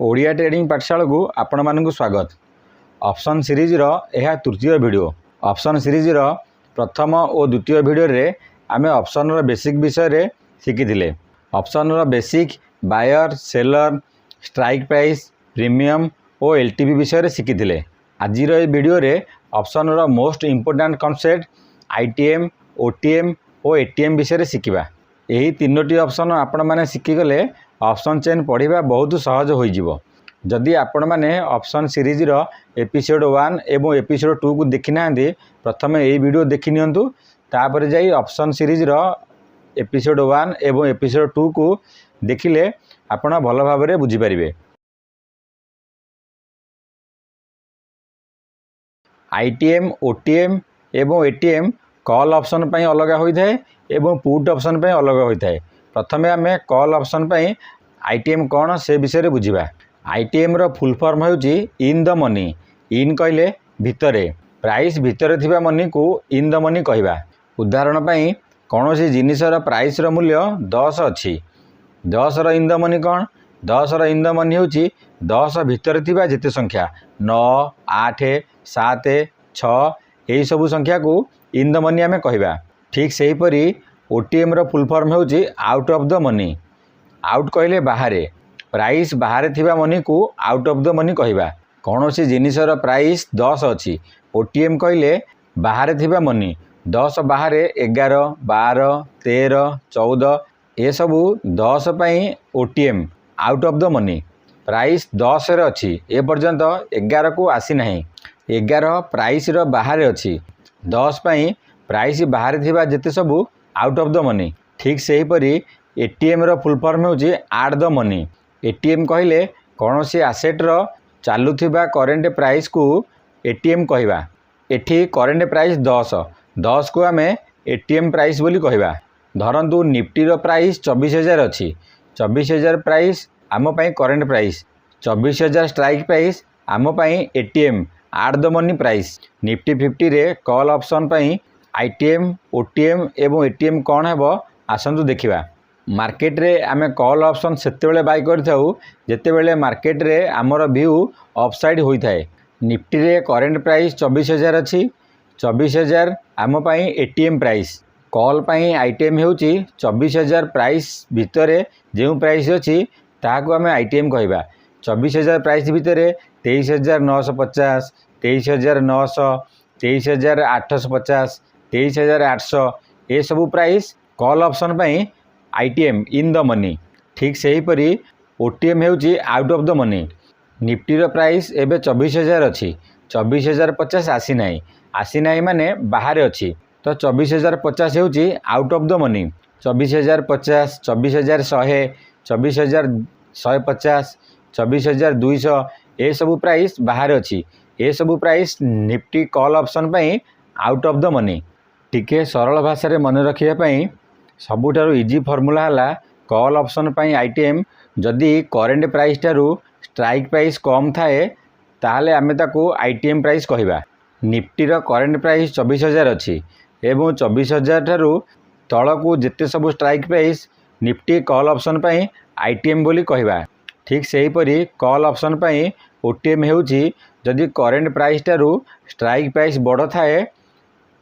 Odia trading पाठशाला को आपण मानक स्वागत। ऑप्शन सीरीज यह तृतीय वीडियो। ऑप्शन सीरीज प्रथम और द्वितीय वीडियो रे आमे ऑप्शन बेसिक विषय रे शिखी। Option basic buyer seller strike price premium और एलटीवी विषय रे शिखी। आज वीडियो रे option most important concept ITM OTM और एटीएम विषय रे शिखा। यही तीनोटी ऑप्शन आपण माने शिखीगले ऑप्शन चेन पढ़ा बहुत सहज हो। जदि आपण मैंने ऑप्शन सीरीज एपिसोड 1 एवं एपिसोड 2 को देखी ना प्रथम यही वीडियो देखी नियंतु, तापर जाई ऑप्शन सीरीज एपिसोड 1 एवं एपिसोड 2 को देखिले आपण भल भाव में बुझीपारे। आईटीएम ओटीएम एवं एटीएम कॉल ऑप्शन पर अलग होता है एवं पुट ऑप्शन पर अलग होता है। प्रथमे आम कॉल ऑप्शन पर आईटीएम कौन से विषय बुझा। आईटीएम रो फुल फॉर्म होउची इन द मनी। इन कहले भितरे, प्राइस भितरे थिबा मनी को इन द मनी कहवा। उदाहरण पई कौन सी जिनिसर प्राइस रो मूल्य 10 अच्छी, 10 रो इन द मनी कौन? 10 रो इन द मनी होउची 10 भितरे थिबा जेते संख्या 9 8 7 6 यही सबू संख्या को इन द मनी आम कहवा। ठीक से परी ओटीएम रो फुल फॉर्म होउची out of the money. Out कहले बाहर, प्राइस बाहर थिबा मनी को आउट ऑफ द मनी कहवा। कौन सी जिनिसर प्राइस 10 अच्छी, ओटीएम कहले बाहर थिबा मनी 10 बाहर 11 12 13 14 ये सबू 10 पई OTM out of the money. Price 10 रे अच्छी ए पर्यंत 11 को आसी नहीं, 11 प्राइस रो बाहर अच्छी, 10 पई प्राइस बाहर थिबा जेते सबू आउट ऑफ द मनी। ठीक से ही परी एटीएम रो फुल फॉर्म होउची एट द मनी। एटीएम कहले कौन सी आसेट रो चालुथिबा करेंट प्राइस को एटीएम कहवा। एठी करेंट प्राइस 10 को आम एटीएम प्राइस बोली कहवा। धरंतु निफ्टी रो प्राइस 24,000 अच्छी, 24,000 प्राइस आम पाई करेंट प्राइस, 24,000 स्ट्राइक प्राइस आम पाई ATM at the money price. Nifty 50 रे कॉल ऑप्शन पाई आईटीएम ओटीएम एवं एटीएम कौन है आसतु देखा। मार्केट रे आमे कॉल ऑप्शन सेतेबेले बाय करथाउ जेतेबेले मार्केट रे आमर व्यू अपसाइड होता है। निफ्टी रे करेंट प्राइस 24,000 अच्छी, 24,000 आम पाई एटीएम प्राइस। कॉल पाई आईटीएम होउची 24,000 प्राइस भितरे जो प्राइस अच्छी ताको आमे आईटीएम कहवा। 24,000 प्राइस भितरे 23,950 23,900 23,850 23,800 ये सबू प्राइस कॉल ऑप्शन पाई आईटीएम इन द मनी। ठीक से ही परी ओटीएम होउची out of the money. Nifty रो प्राइस एबे 24,000 अच्छी, 24,050 आसी नहीं माने बाहर अच्छी, तो 24,050 होउची आउट ऑफ द मनी। 24,050 24,100 24,150 24,200 ये सबू प्राइस बाहर अच्छी, ये सबू प्राइस निफ्टी कॉल ऑप्शन पाई आउट ऑफ द मनी। टिके सरल भाषा रे मन रखिया पाई सबुठारु इजी फॉर्मूला हला कॉल ऑप्शन पाई आईटीएम जदि करेंट प्राइस टारू स्ट्राइक प्राइस कम थाए ताहले आमे ताको आईटीएम प्राइस कहवा। निफ्टी रो करेंट प्राइस 24,000 अच्छी एवं 24,000 ठारू तळकू जेते सब strike price Nifty call option पाई आईटीएम बोली कहवा। ठीक से ही परी कॉल ऑप्शन पाई ओटीएम हेउची जदि करेंट प्राइस टारू स्ट्राइक प्राइस बड़ थाए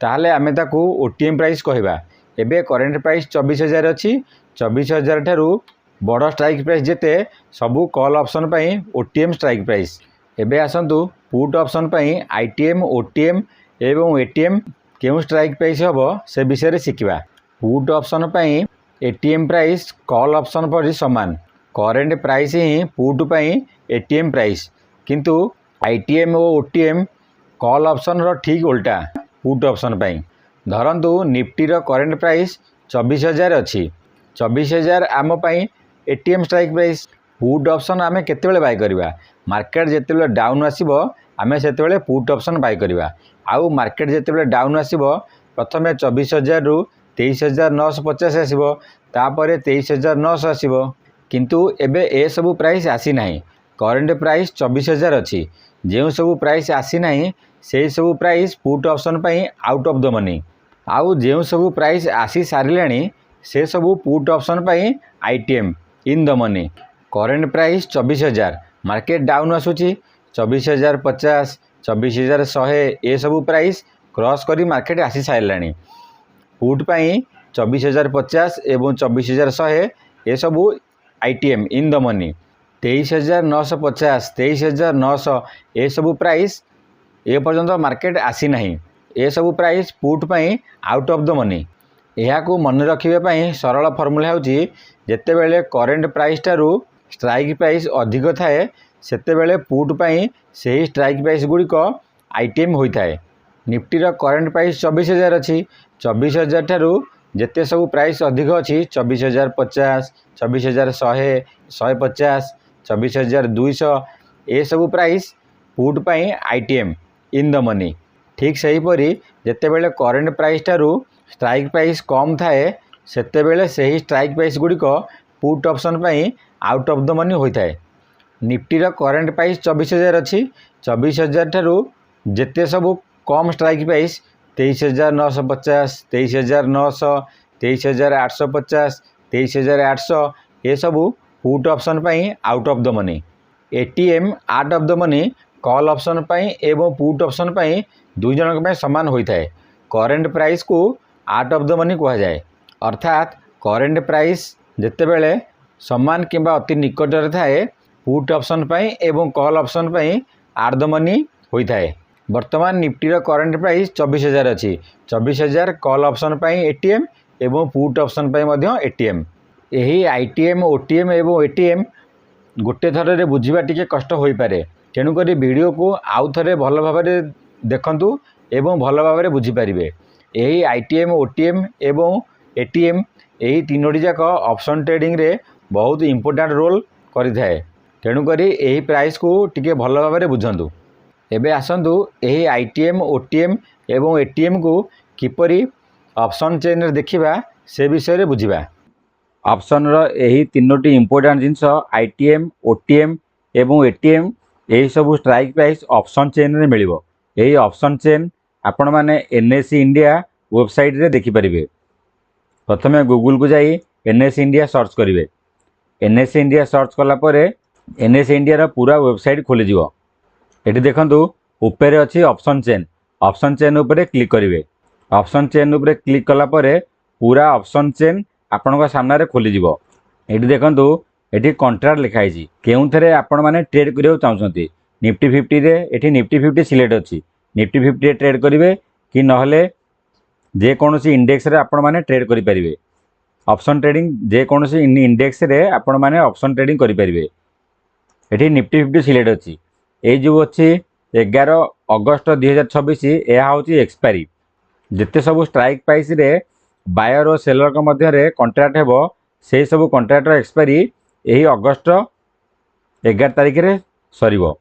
ताहले आमे ताको ओटीएम प्राइस कहवा। एबे करेंट प्राइस 24,000 अच्छी, 24,000 ठारू बड़ स्ट्राइक प्राइस जेते सबू कॉल ऑप्शन पाई ओटीएम स्ट्राइक प्राइस। एबे आसंतु पुट ऑप्शन पाई आईटीएम ओटीएम एवं एटीएम केउ स्ट्राइक प्राइस हबो से विषय रे शिखिबा। पुट ऑप्शन पाई एटीएम प्राइस कॉल ऑप्शन पर समान, करेंट प्राइस ही पुट पाई एटीएम प्राइस, किंतु आईटीएम और ओटीएम कॉल ऑप्शन रो ठीक उल्टा पुट ऑप्शन पाई। धरंतु निफ्टी रो करेंट प्राइस 24,000 अच्छी, 24,000 आम पाई ATM strike price. Put option आमे केतेबेले बाय करबा? मार्केट जेतेबेले डाउन आसीबो आमे सेतेबेले पुट ऑप्शन बाय करबा। आउ मार्केट जेतेबेले डाउन आसीबो प्रथमे 24,000 रु 23,950 आसीबो, तापरे 23,900 आसीबो, किंतु एबे ए सबू प्राइस आसी नाही। करेंट प्राइस 24,000 अच्छी, जो सबू प्राइस आसी नाही से सबू प्राइस पुट ऑप्शन पाई आउट ऑफ द मनी। आउ जो सबू प्राइस आसी सारिलाणी से सबू पुट ऑप्शन पाई ITM in the money. Current price 24,000, market down आसूची 24,050 24,100 ये सब प्राइस क्रॉस करी मार्केट आसी सारे पुट पाई 24,050 एवं 24,100 ये सब आईटीएम इन द मनी 23,950 23,900 ये सब प्राइस ए पर्यंत मार्केट आसी नहीं ये सब price put pi out of the money. यह मन रखापी सरल फर्मूला होची जेतेबेले करेंट प्राइस टारू स्ट्राइक प्राइस अधिक थाए सेतेबेले पुट पाई सही स्ट्राइक प्राइस गुड़िक आईटीएम होता है। निफ्टीर करेंट प्राइस 24,000 अच्छी 24,000 ठारू जेते सब प्राइस अधिक अच्छी 24,050 24,100 150 24,200 ये सब प्राइस पुट पाई आईटीएम इन द मनी। ठीक सहीपरी जेतेबेले करेंट प्राइस ठारू स्ट्राइक प्राइस कम थाए सेतेबेले सही स्ट्राइक प्राइस गुड़िक पुट ऑप्शन पाई आउट ऑफ द मनी होता है। निफ्टीर करेंट प्राइस 24,000 अच्छी 24,000 ठारू जेते सब कम स्ट्राइक प्राइस 23,950 23,900 23,850 23,800 ये सब पुट ऑप्शन पाई out of the money. ATM out of the money call option पाई एवं पुट ऑप्शन पाई दुई जनक समान होता है। करेंट प्राइस को आउट ऑफ द मनी कह जाए अर्थात करेंट प्राइस जेतेबेले समान किंबा अति निकटर थाए पुट ऑप्शन पाई एवं कॉल ऑप्शन पाई आउट द मनी होता है। वर्तमान निफ्टीर करेंट प्राइस 24,000 अच्छी 24,000 कॉल ऑप्शन पाई एटीएम एवं पुट ऑप्शन पाई मध्य एटीएम। यही आईटीएम ओटीएम एवं एटीएम गोटे थर रे बुझिबा टिके कष्ट होई पारे तेणुक वीडियो को आउ थे भल भाव देखंतु एवं भल भाव बुझी पारिबे। यही आईटीएम ओटीएम एवं एटीएम यही तीनोटी जाक ऑप्शन ट्रेडिंग रे बहुत इंपोर्टेंट रोल करिथाए तेणुक यही प्राइस को टिके भल भाव बुझंतु। एबे आसंतु यही आईटीएम ओटीएम एवं एटीएम को किपरि ऑप्शन चेन रे देखिबा से विषय रे बुझिबा। ऑप्शन रो यही तीनोटी इंपोर्टेंट जिनस आईटीएम ओटीएम एवं एटीएम यही सब स्ट्राइक प्राइस ऑप्शन चेन रे मिलिबो। यही ऑप्शन चेन आपण माने एनएससी इंडिया वेबसाइट रे देखि परिबे। प्रथमे गूगल को जाई एनएससी इंडिया सर्च करिवे। एनएससी इंडिया सर्च कला परे एनएससी इंडिया रा पूरा वेबसाइट खोली जिवो। एठी देखंतु ऊपर अछि ऑप्शन चेन ऊपर क्लिक करिवे। ऑप्शन चेन ऊपर क्लिक कला परे पूरा ऑप्शन चेन आपनका सामने रे खोली जिवो। एठी देखंतु एठी कॉन्ट्रैक्ट लिखाई छी केउ थरे आपण माने ट्रेड करियो चाहउछंती। निफ्टी 50 रे एठी निफ्टी 50 सिलेक्ट अछि निफ्टी 50 रे ट्रेड करिवे कि नहले जे कोनोसी इंडेक्स रे आपण माने ट्रेड करि परिवे। ऑप्शन ट्रेडिंग जे कोनोसी इंडेक्स रे आपण माने ऑप्शन ट्रेडिंग करि परिवे। एठी निफ्टी 50 सिलेक्ट अछि ए जो अछि 11 अगस्त 2026 यह होची एक्सपायरी। जिते सब स्ट्राइक प्राइस रे बायर और सेलर के मध्य रे कॉन्ट्रैक्ट हेबो से सब कॉन्ट्रैक्ट रो एक्सपायरी यही अगस्त 11 तारिख रे सरीबो।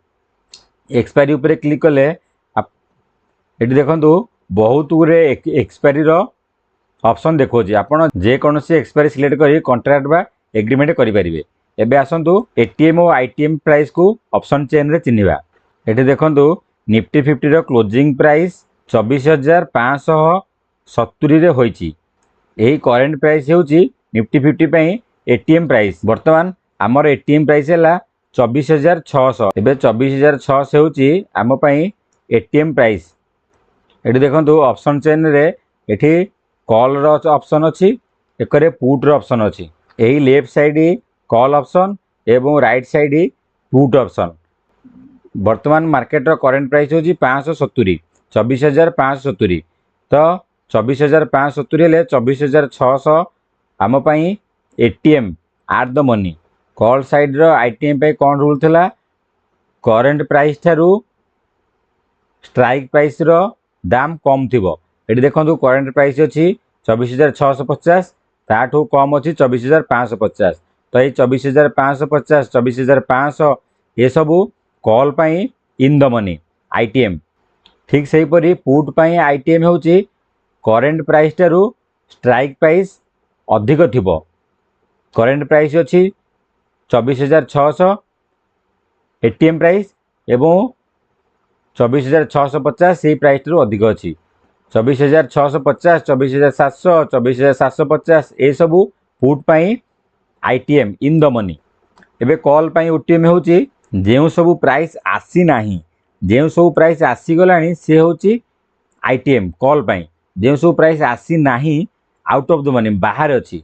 एक्सपायरी ऊपर क्लिक कले एटी देखंतु बहुत गुरे एक्सपायरी रो ऑप्शन देखोजी आपण जे कोनोसी एक्सपायरी सिलेक्ट करी कॉन्ट्रैक्ट बा एग्रीमेंट करि परिबे। एबे आसंतु एटीएम और आईटीएम प्राइस को ऑप्शन चेन रे चिन्हिबा। एटी देखंतु निफ्टी 50 रो क्लोजिंग प्राइस 24,570 रे होईची। एही करेंट प्राइस हेउची निफ्टी 50 पई एटीएम प्राइस। वर्तमान हमर एटीएम प्राइस हैला 24,600। एबे 24,600 हेउची हम पई एटीएम प्राइस। एटी देखंतु ऑप्शन चेन रे एठी कॉल रो ऑप्शन अछि एकरे पुट रो ऑप्शन अछि। एही लेफ्ट साइड कॉल ऑप्शन एवं राइट साइड पुट ऑप्शन। वर्तमान मार्केट रो करंट प्राइस होची 570 24,570 तो 24,570 हेले 24,600 आम पई ATM at the money. Call side रो आईटीएम पे कोन रूल थला करंट प्राइस थारू स्ट्राइक प्राइस रो दाम कम थिबो। एटी देखंतु करंट प्राइस अछि 24,650 ताठू कम अछि 24,550 तो ये 24,550 24,500 ये सबू call pi in the money ITM. ठीक सही परी पुट पाई आईटीएम होची करेंट प्राइस टारू स्ट्राइक प्राइस अधिक थिबो। करेंट प्राइस अछि 24,600 एटीएम प्राइस एवं 24,650 से प्राइस टारू अधिक अछि। 24,650 24,700 24,750 ए सबू पुट पाई आईटीएम इन द मनी। एबे कॉल पाई ओटीएम होची ଯେଉଁ ସବୁ ପ୍ରାଇସ୍ ଆସିନାହିଁ, ଯେଉଁ ସବୁ ପ୍ରାଇସ୍ ଆସିଗଲାଣି ସେ ହେଉଛି ଆଇଟିଏମ୍ କଲ୍ ପାଇଁ। ଯେଉଁ ସବୁ ପ୍ରାଇସ୍ ଆସିନାହିଁ ଆଉଟ୍ ଅଫ୍ ଦ ମନି, ବାହାରେ ଅଛି।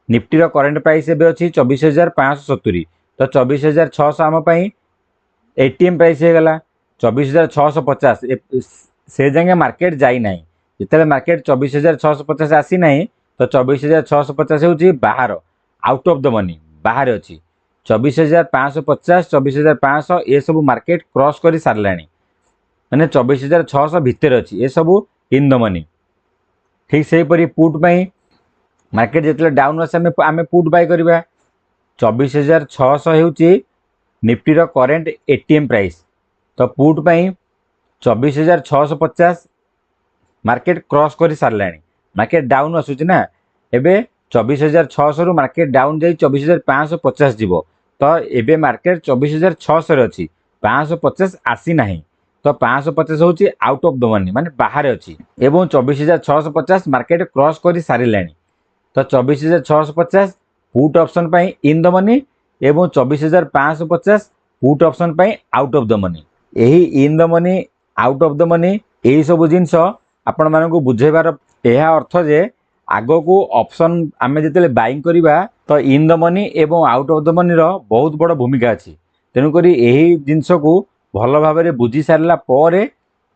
ନିଫ୍ଟିର କରେଣ୍ଟ ପ୍ରାଇସ୍ ଏବେ ଅଛି 24,570, ତ 24,600 ଆମ ପାଇଁ ଏଟିଏମ୍ ପ୍ରାଇସ୍ ହେଇଗଲା 24,650। ସେ ଯାଏଁ ମାର୍କେଟ ଯାଇନାହିଁ। ଯେତେବେଳେ ମାର୍କେଟ 24,650 ଆସିନାହିଁ ତ 24,650 ହେଉଛି ବାହାର, ଆଉଟ୍ ଅଫ୍ ଦ ମନି, ବାହାରେ ଅଛି। 24,550, 24,500 ଏସବୁ ମାର୍କେଟ କ୍ରସ୍ କରି ସାରିଲାଣି, ମାନେ 24,600 ଭିତରେ ଅଛି। ଏସବୁ ଇନ୍ ଦ ମନି। ଠିକ୍ ସେହିପରି ପୁଟ୍ ପାଇଁ ମାର୍କେଟ ଯେତେବେଳେ ଡାଉନ୍ ଆସେ ଆମେ ପୁଟ୍ ବାଇ କରିବା। 24,600 ହେଉଛି ନିଫ୍ଟିର କରେଣ୍ଟ ଏଟିଏମ୍ ପ୍ରାଇସ୍, ତ ପୁଟ୍ ପାଇଁ 24,650 ମାର୍କେଟ କ୍ରସ୍ କରି ସାରିଲାଣି। ମାର୍କେଟ ଡାଉନ୍ ଆସୁଛି ନା, ଏବେ 24,600ରୁ ମାର୍କେଟ ଡାଉନ୍ ଯାଇ 24,550 ଯିବ। ତ ଏବେ ମାର୍କେଟ 24,600ରେ ଅଛି, 550 ଆସିନାହିଁ। ତ 550 ହେଉଛି ଆଉଟ୍ ଅଫ୍ ଦ ମନି, ମାନେ ବାହାରେ ଅଛି। ଏବଂ 24,650 ମାର୍କେଟ କ୍ରସ୍ କରି ସାରିଲାଣି। ତ 24,650 ପୁଟ୍ ଅପସନ୍ ପାଇଁ ଇନ୍ ଦ ମନି ଏବଂ 24,550 ପୁଟ୍ ଅପସନ୍ ପାଇଁ ଆଉଟ୍ ଅଫ୍ ଦ ମନି। ଏହି in the money, out of the money, ଏହିସବୁ ଜିନିଷ ଆପଣମାନଙ୍କୁ ବୁଝେଇବାର ଏହା ଅର୍ଥ ଯେ ଆଗକୁ ଅପସନ୍ ଆମେ ଯେତେବେଳେ ବାଇଂ କରିବା ତ ଇନ୍ ଦ ମନି ଏବଂ ଆଉଟ୍ ଅଫ୍ ଦ ମନିର ବହୁତ ବଡ଼ ଭୂମିକା ଅଛି। ତେଣୁକରି ଏହି ଜିନିଷକୁ ଭଲ ଭାବରେ ବୁଝି ସାରିଲା ପରେ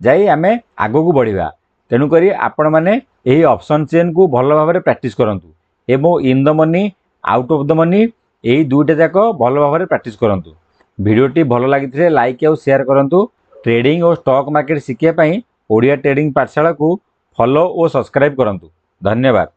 ଯାଇ ଆମେ ଆଗକୁ ବଢ଼ିବା। ତେଣୁକରି ଆପଣମାନେ ଏହି ଅପସନ୍ ଚେନ୍କୁ ଭଲ ଭାବରେ ପ୍ରାକ୍ଟିସ୍ କରନ୍ତୁ ଏବଂ in the money, out of the money, ଏହି ଦୁଇଟା ଯାକ ଭଲ ଭାବରେ ପ୍ରାକ୍ଟିସ୍ କରନ୍ତୁ। ଭିଡ଼ିଓଟି ଭଲ ଲାଗିଥିଲେ ଲାଇକ୍ ଆଉ ସେୟାର କରନ୍ତୁ। ଟ୍ରେଡିଂ ଓ ଷ୍ଟକ୍ ମାର୍କେଟ ଶିଖିବା ପାଇଁ ଓଡ଼ିଆ ଟ୍ରେଡିଂ ପାଠଶାଳାକୁ ଫଲୋ ଓ ସବସ୍କ୍ରାଇବ୍ କରନ୍ତୁ। ଧନ୍ୟବାଦ।